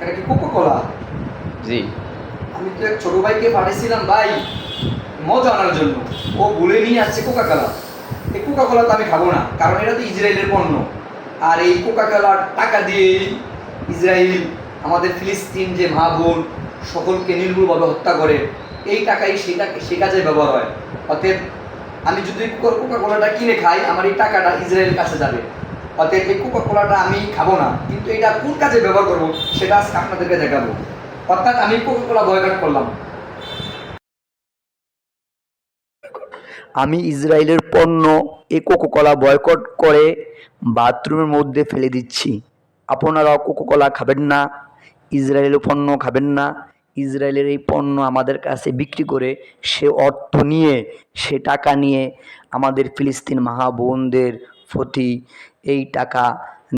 এটা কি Coca Cola? জি। আমি তো এক ছোট ভাইকে পাঠিয়েছিলাম ভাই মজা আনার জন্য, ও বলে নিয়ে আসছে কোকা কোলা। এই কোকা কোলা তো আমি খাবো না, কারণ এটা তো ইসরায়েলের পণ্য। আর এই কোকা কোলার টাকা দিয়েই ইসরায়েল আমাদের ফিলিস্তিন যে মা বোন সকলকে নির্মূলভাবে হত্যা করে, এই টাকাই সে কাজে ব্যবহার হয়। অতএব আমি যদি কোকা কোলাটা কিনে খাই, আমার এই টাকাটা ইসরায়েলের কাছে যাবে। অতএব এই কোকা কোলাটা আমি খাবো না, কিন্তু এটা কোন কাজে ব্যবহার করবো সেটা আজকে আপনাদেরকে দেখাবো। অর্থাৎ আমি কোকা কোলা বয়কট করলাম। আমি ইসরায়েলের পণ্য এই কোকো কোলা বয়কট করে বাথরুমের মধ্যে ফেলে দিচ্ছি। আপনারাও কোকো কোলা খাবেন না, ইসরায়েলের পণ্য খাবেন না। ইসরায়েলের এই পণ্য আমাদের কাছে বিক্রি করে সে অর্থ নিয়ে, সে টাকা নিয়ে আমাদের ফিলিস্তিন মা বোনদের প্রতি এই টাকা